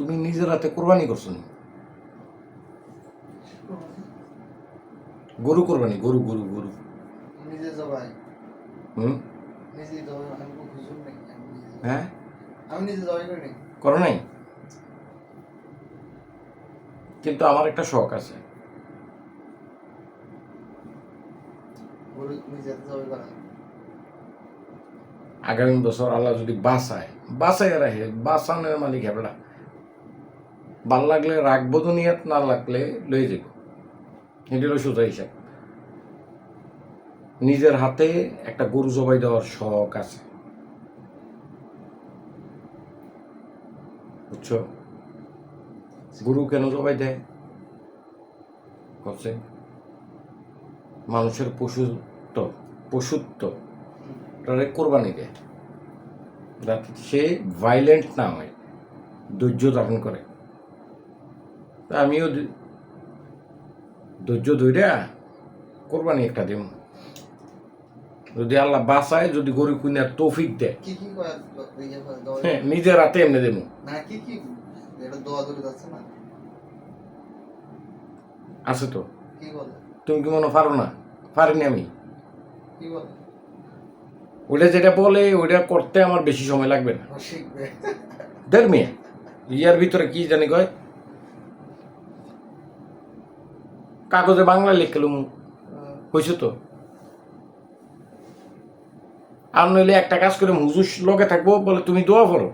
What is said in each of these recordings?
তুমি নিজের হাতে কোরবানি করছো নি? গরু কোরবানি, গরু গরু গরু নিজে জবাই হুম নিজে জবাই আমি খুব হুজুর নেই হ্যাঁ আমি নিজে জবাই করি নাই করো নাই? কিন্তু আমার একটা শখ আছে, গরু নিজে জবাই করা আগামী বছর আল্লাহ যদি বাঁচায় রাখে, বাঁচানোর মালিক হেবড়া। ভাল লাগলে রাখবো দুনিয়াত, না লাগলে লয়ে যাব। এটা হলো সোজা হিসাব। নিজের হাতে একটা গরু জবাই দেওয়ার শখ আছে, বুঝছো? গরু কেন জবাই দেয়? হচ্ছে মানুষের পশুত্ব তারে কোরবানি দেয়, যাতে সে ভাইলেন্ট না হয়, ধৈর্য ধারণ করে। তা আমিও ধৈর্য ধৈর্যা কোরবানি একটা দেব, যদি আল্লাহ বাঁচায়, যদি গরু কিনার তৌফিক দেয়। কি কি কয় জবাই হ্যাঁ, নিজের হাতে এমনি দেবো। না কি কি এটা দোয়া দূরে যাচ্ছে না আছে তো। কি বলে তুমি কি মনে পারো না? পারিনি আমি। কি বলে ওইটা যেটা বলে ওইটা করতে আমার বেশি সময় লাগবে না। শিখবে দেড় মেয়ে ইয়ার ভিতরে কি জানি কয়, কাগজে বাংলা লিখলুম হয়েছে তো। আর নইলে একটা কাজ করে হুজুর লগে থাকবো, বলে তুমি দোয়া করো,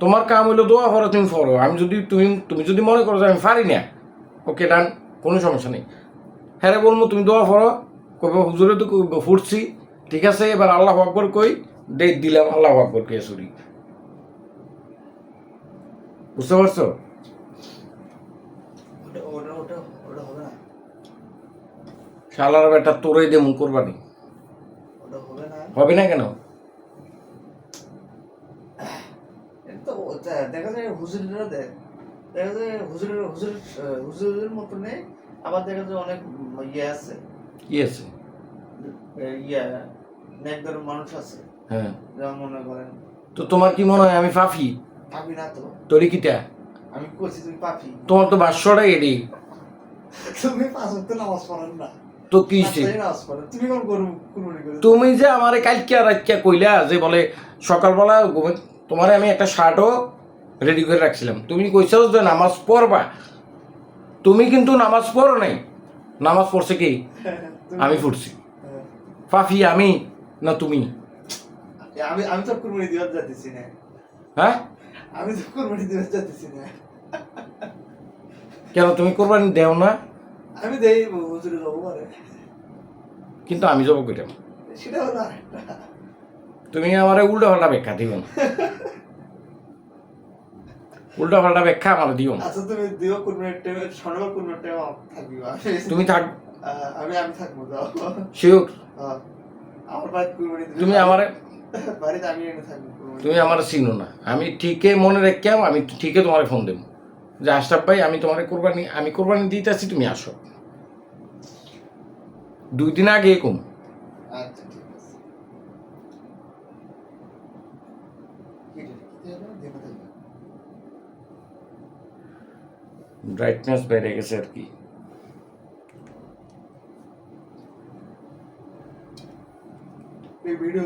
তোমার কাম হইলো দোয়া করো, তুমি করো। আমি যদি তুমি যদি মনে করো যে আমি পারি না, ওকে ডান, কোনো সমস্যা নেই। হ্যাঁ রে বলবো তুমি দোয়া করো, কইব হুজুরে তো ফুটছি, ঠিক আছে এবার আল্লাহ আকবর কই, ডেট দিলাম আল্লাহ আকবর কে সরি। বুঝতে পারছো? ওটা ওটা ওটা ওটা হবে না শালার বেটা তোরে দে মুখ কোরবানি। ওটা হবে না হবে না কেন? এটা তো দেখা যায় হুজুরেরা দেয় দেখা যায় হুজুরের মতো নেই আবার দেখা যায় অনেক ইয়ে আছে কি আছে? ইয়া নেকদার মানুষ আছে হ্যাঁ, যেমন মনে করেন তো তোমার কি মনে হয় আমি পাপি? পাপি না তো তোরই কিটা? আমি বলছি তুমি পাপি তোমার তো ভাষ্যটাই এডি। তুমি পাঁচ ওয়াক্ত নামাজ পড়েন না তো কি নামাজ পড়েন তুমি কোন গরু কুরবানি করে তুমি যে আমারে কালকে রাখিয়া কইলা যে বলে সকালবেলা তোমারে আমি একটা শার্টও রেডি করে রাখছিলাম, তুমি কইছো যে নামাজ পড়বা, তুমি কিন্তু নামাজ পড়ো নাই। নামাজ পড়ছে কি? আমি পড়ছি। পাপি আমি না তুমি? আমি আমি তো কুরবানি দিবার যাইতেছি না হ্যাঁ, আমি তো কুরবানি দিবার যাইতেছি না কেন তুমি কোরবানি দেও না? আমি দেই হুজুরে যাবো পারে কিন্তু আমি যাবো কইতাম। সেটা হলো আরেকটা তুমি আমারে উল্টা পাল্টা ব্যাখ্যা দিও না, উল্টা পাল্টা ব্যাখ্যা আমার দিও না। আচ্ছা তুমি দিও কুরবানির টাইমে শনিবার কুরবানির টাইমে থাকবি তুমি থাক, আমি আমি থাকবো যাও শিওর? আমার বাড়িতে কুরবানি দিবি তুমি আমারে, বাড়িতে আমি এনে থাকবো কুরবানি তুমি আমার চিনো না। আমি ঠিকই মনে রেখে আমি ঠিকই তোমার ফোন দেবো যে আশরাফ ভাই আমি তোমার আমি কোরবানি দিতেছি, তুমি আসো। 2 দিন আগে কম। আচ্ছা ঠিক আছে কি রে কি হলো দেখো দেখো ব্রাইটনেস বেড়ে গেছে আর কি। এই ভিডিও